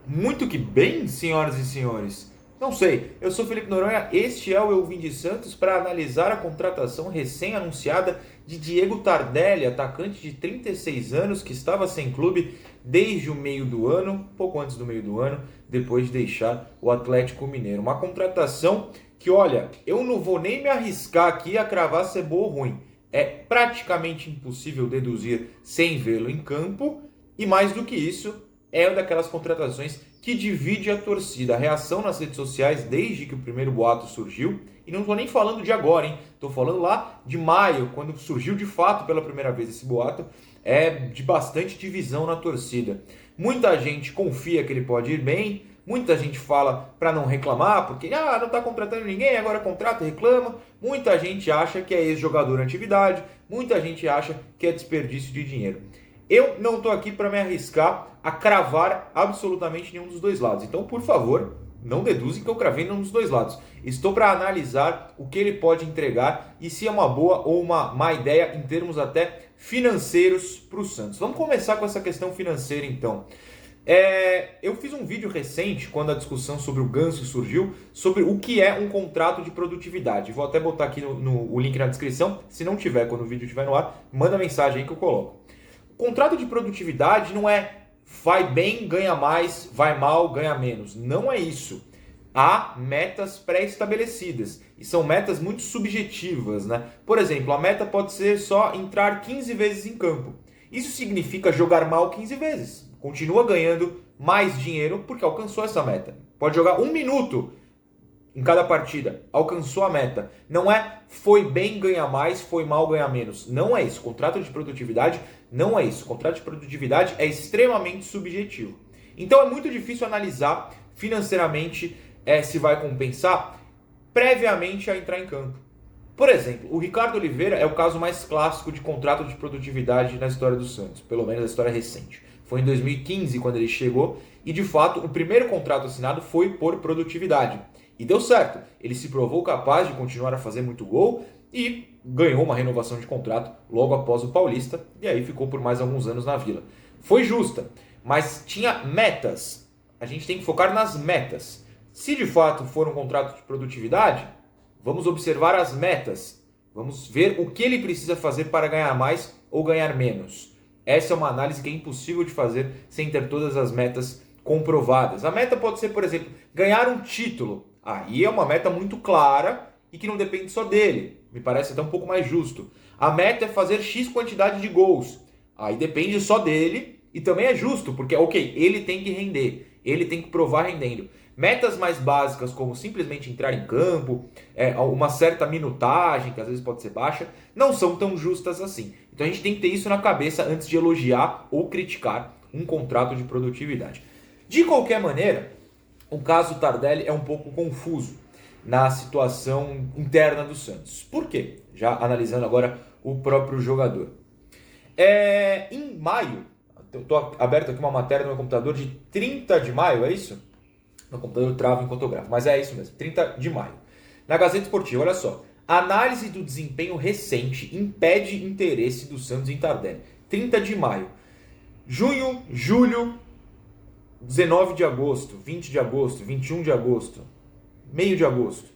Muito que bem, senhoras e senhores. Não sei, eu sou Felipe Noronha, este é o Eu Vim de Santos para analisar a contratação recém-anunciada de Diego Tardelli, atacante de 36 anos que estava sem clube desde o meio do ano, pouco antes do meio do ano, depois de deixar o Atlético Mineiro. Uma contratação que, olha, eu não vou nem me arriscar aqui a cravar se é boa ou ruim. É praticamente impossível deduzir sem vê-lo em campo e, mais do que isso, é uma daquelas contratações que divide a torcida. A reação nas redes sociais desde que o primeiro boato surgiu, e não estou nem falando de agora, hein? Estou falando lá de maio, quando surgiu de fato pela primeira vez esse boato, é de bastante divisão na torcida. Muita gente confia que ele pode ir bem, muita gente fala para não reclamar, porque não está contratando ninguém, agora contrata e reclama. Muita gente acha que é ex-jogador em atividade, muita gente acha que é desperdício de dinheiro. Eu não estou aqui para me arriscar a cravar absolutamente nenhum dos dois lados. Então, por favor, não deduzem que eu cravei nenhum dos dois lados. Estou para analisar o que ele pode entregar e se é uma boa ou uma má ideia em termos até financeiros para o Santos. Vamos começar com essa questão financeira, então. Eu fiz um vídeo recente, quando a discussão sobre o Ganso surgiu, sobre o que é um contrato de produtividade. Vou até botar aqui o link na descrição. Se não tiver, quando o vídeo estiver no ar, manda mensagem aí que eu coloco. Contrato de produtividade não é vai bem, ganha mais, vai mal, ganha menos. Não é isso. Há metas pré-estabelecidas e são metas muito subjetivas, né? Por exemplo, a meta pode ser só entrar 15 vezes em campo. Isso significa jogar mal 15 vezes. Continua ganhando mais dinheiro porque alcançou essa meta. Pode jogar 1 minuto em cada partida, alcançou a meta. Não é foi bem, ganha mais, foi mal, ganha menos. Não é isso. Contrato de produtividade não é isso. Contrato de produtividade é extremamente subjetivo. Então é muito difícil analisar financeiramente se vai compensar previamente a entrar em campo. Por exemplo, o Ricardo Oliveira é o caso mais clássico de contrato de produtividade na história do Santos, pelo menos na história recente. Foi em 2015 quando ele chegou e, de fato, o primeiro contrato assinado foi por produtividade. E deu certo. Ele se provou capaz de continuar a fazer muito gol e ganhou uma renovação de contrato logo após o Paulista e aí ficou por mais alguns anos na Vila. Foi justa, mas tinha metas. A gente tem que focar nas metas. Se de fato for um contrato de produtividade, vamos observar as metas. Vamos ver o que ele precisa fazer para ganhar mais ou ganhar menos. Essa é uma análise que é impossível de fazer sem ter todas as metas comprovadas. A meta pode ser, por exemplo, ganhar um título. Aí é uma meta muito clara e que não depende só dele. Me parece até um pouco mais justo. A meta é fazer X quantidade de gols. Aí depende só dele e também é justo, porque, ok, ele tem que render. Ele tem que provar rendendo. Metas mais básicas, como simplesmente entrar em campo, uma certa minutagem, que às vezes pode ser baixa, não são tão justas assim. Então a gente tem que ter isso na cabeça antes de elogiar ou criticar um contrato de produtividade. De qualquer maneira, o caso Tardelli é um pouco confuso na situação interna do Santos. Por quê? Já analisando agora o próprio jogador. Em maio, estou aberto aqui uma matéria no meu computador de 30 de maio, é isso? Meu computador trava enquanto eu gravo, mas é isso mesmo, 30 de maio. Na Gazeta Esportiva, olha só. Análise do desempenho recente impede interesse do Santos em Tardelli. 30 de maio. Junho, julho, 19 de agosto, 20 de agosto, 21 de agosto, meio de agosto.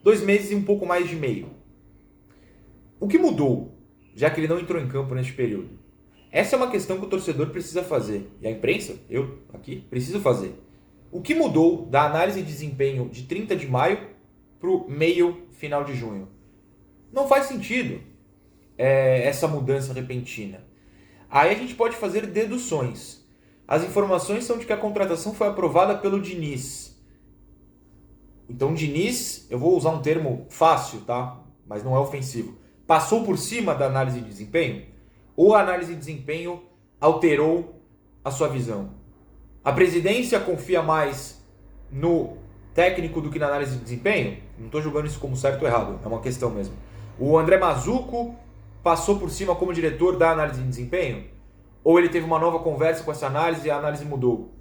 2 meses e um pouco mais de meio. O que mudou, já que ele não entrou em campo neste período? Essa é uma questão que o torcedor precisa fazer. E a imprensa, eu aqui, preciso fazer. O que mudou da análise de desempenho de 30 de maio para o meio, final de junho? Não faz sentido essa mudança repentina. Aí a gente pode fazer deduções. As informações são de que a contratação foi aprovada pelo Diniz. Então, Diniz, eu vou usar um termo fácil, tá? Mas não é ofensivo. Passou por cima da análise de desempenho? Ou a análise de desempenho alterou a sua visão? A presidência confia mais no técnico do que na análise de desempenho? Não estou julgando isso como certo ou errado, é uma questão mesmo. O André Mazzucco passou por cima como diretor da análise de desempenho? Ou ele teve uma nova conversa com essa análise e a análise mudou?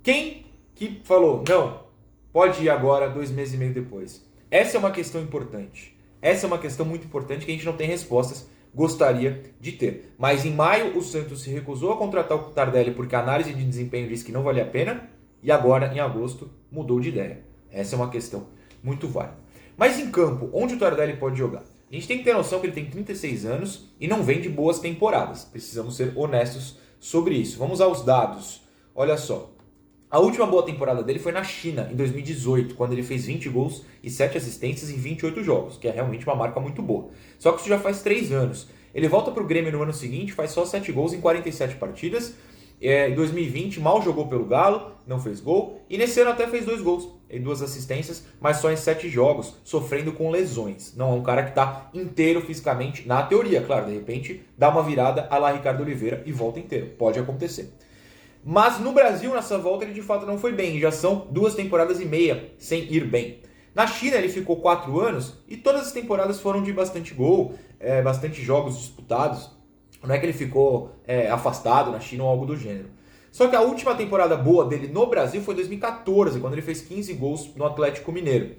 Quem que falou, não, pode ir agora 2 meses e meio depois? Essa é uma questão importante. Essa é uma questão muito importante que a gente não tem respostas gostaria de ter. Mas em maio o Santos se recusou a contratar o Tardelli porque a análise de desempenho disse que não valia a pena e agora, em agosto, mudou de ideia. Essa é uma questão muito válida. Mas em campo, onde o Tardelli pode jogar? A gente tem que ter noção que ele tem 36 anos e não vem de boas temporadas. Precisamos ser honestos sobre isso. Vamos aos dados. Olha só. A última boa temporada dele foi na China, em 2018, quando ele fez 20 gols e 7 assistências em 28 jogos, que é realmente uma marca muito boa. Só que isso já faz 3 anos. Ele volta para o Grêmio no ano seguinte, faz só 7 gols em 47 partidas. Em 2020 mal jogou pelo Galo, não fez gol. E nesse ano até fez 2 gols e 2 assistências, mas só em 7 jogos, sofrendo com lesões. Não é um cara que está inteiro fisicamente, na teoria, claro. De repente dá uma virada à la Ricardo Oliveira e volta inteiro. Pode acontecer. Mas no Brasil, nessa volta, ele de fato não foi bem. Já são 2 temporadas e meia sem ir bem. Na China, ele ficou 4 anos e todas as temporadas foram de bastante gol, bastante jogos disputados. Não é que ele ficou afastado na China ou algo do gênero. Só que a última temporada boa dele no Brasil foi em 2014, quando ele fez 15 gols no Atlético Mineiro.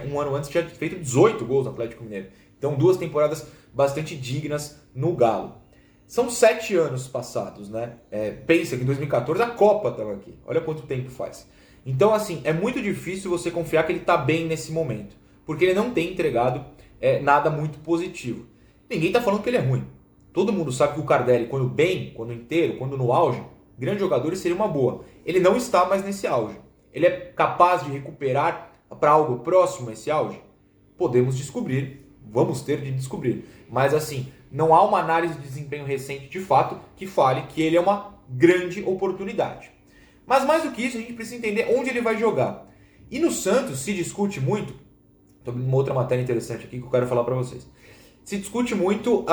Um ano antes, tinha feito 18 gols no Atlético Mineiro. Então, 2 temporadas bastante dignas no Galo. São 7 anos passados, né? Pensa que em 2014 a Copa estava aqui. Olha quanto tempo faz. Então, assim, é muito difícil você confiar que ele está bem nesse momento. Porque ele não tem entregado nada muito positivo. Ninguém está falando que ele é ruim. Todo mundo sabe que o Tardelli, quando bem, quando inteiro, quando no auge, grande jogador, seria uma boa. Ele não está mais nesse auge. Ele é capaz de recuperar para algo próximo a esse auge? Podemos descobrir. Vamos ter de descobrir. Mas, assim, não há uma análise de desempenho recente, de fato, que fale que ele é uma grande oportunidade. Mas mais do que isso, a gente precisa entender onde ele vai jogar. E no Santos se discute muito, estou abrindo uma outra matéria interessante aqui que eu quero falar para vocês. Se discute muito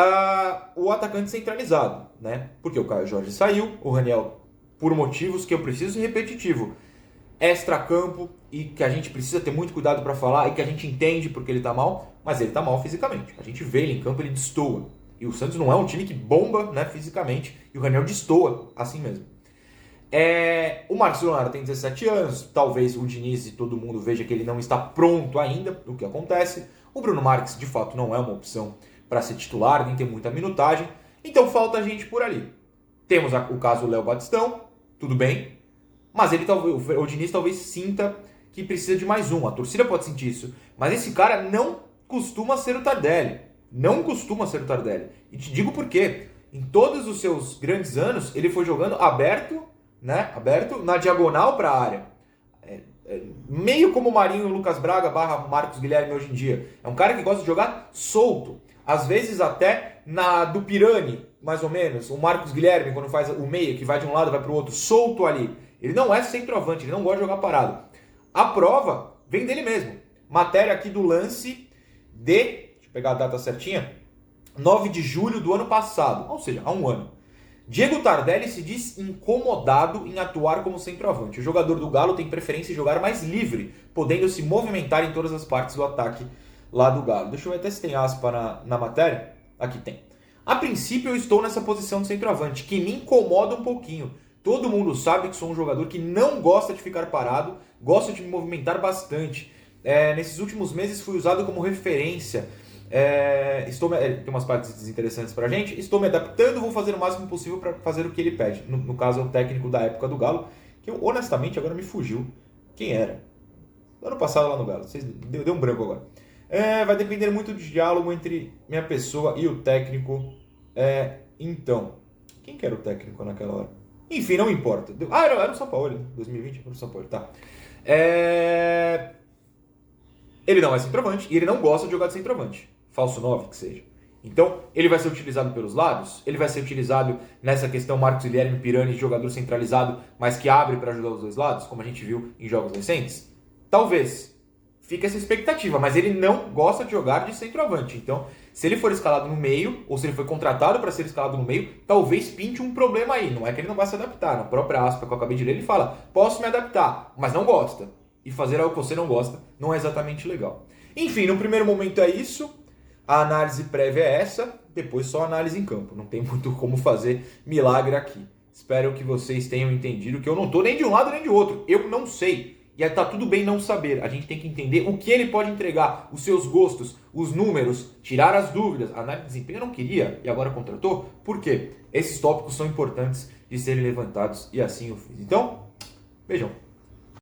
o atacante centralizado, né? Porque o Caio Jorge saiu, o Raniel, por motivos que eu preciso repetitivo, extra-campo, e que a gente precisa ter muito cuidado para falar, e que a gente entende porque ele tá mal, mas ele tá mal fisicamente. A gente vê ele em campo, ele destoa. E o Santos não é um time que bomba, né, fisicamente, e o Raniel destoa assim mesmo. O Marcos Leonardo tem 17 anos, talvez o Diniz e todo mundo veja que ele não está pronto ainda, o que acontece. O Bruno Marques, de fato, não é uma opção para ser titular, nem tem muita minutagem, então falta gente por ali. Temos o caso do Léo Batistão, tudo bem, mas o Diniz talvez sinta que precisa de mais um, a torcida pode sentir isso, mas esse cara não costuma ser o Tardelli, e te digo por quê. Em todos os seus grandes anos, ele foi jogando aberto na diagonal para a área. Meio como o Marinho e o Lucas Braga / Marcos Guilherme hoje em dia. É um cara que gosta de jogar solto. Às vezes até do Pirani, mais ou menos. O Marcos Guilherme, quando faz o meia, que vai de um lado e vai para o outro, solto ali. Ele não é centroavante, ele não gosta de jogar parado. A prova vem dele mesmo. Matéria aqui do lance deixa eu pegar a data certinha, 9 de julho do ano passado, ou seja, há um ano. Diego Tardelli se diz incomodado em atuar como centroavante. O jogador do Galo tem preferência em jogar mais livre, podendo se movimentar em todas as partes do ataque lá do Galo. Deixa eu ver até se tem aspa na matéria. Aqui tem. A princípio eu estou nessa posição de centroavante, que me incomoda um pouquinho. Todo mundo sabe que sou um jogador que não gosta de ficar parado, gosta de me movimentar bastante. Nesses últimos meses fui usado como referência. Tem umas partes interessantes pra gente. Estou me adaptando, vou fazer o máximo possível para fazer o que ele pede. No caso, é o técnico da época do Galo, que eu, honestamente, agora me fugiu quem era. Ano passado lá no Galo, deu um branco agora. Vai depender muito do diálogo entre minha pessoa e o técnico. Então, quem que era o técnico naquela hora? Enfim, não importa. Era o São Paulo, 2020, era o São Paulo, tá. Ele não é centroavante e ele não gosta de jogar de centroavante. Falso 9, que seja. Então, ele vai ser utilizado pelos lados? Ele vai ser utilizado nessa questão Marcos Guilherme, Pirani, jogador centralizado, mas que abre para ajudar os dois lados, como a gente viu em jogos recentes? Talvez. Fica essa expectativa, mas ele não gosta de jogar de centroavante. Então, se ele for escalado no meio, ou se ele foi contratado para ser escalado no meio, talvez pinte um problema aí. Não é que ele não vai se adaptar. Na própria aspa que eu acabei de ler, ele fala, posso me adaptar, mas não gosta. E fazer algo que você não gosta não é exatamente legal. Enfim, no primeiro momento é isso. A análise prévia é essa, depois só análise em campo. Não tem muito como fazer milagre aqui. Espero que vocês tenham entendido que eu não estou nem de um lado nem de outro. Eu não sei. E aí tá tudo bem não saber. A gente tem que entender o que ele pode entregar, os seus gostos, os números, tirar as dúvidas. A análise de desempenho eu não queria e agora contratou. Por quê? Esses tópicos são importantes de serem levantados e assim eu fiz. Então, beijão.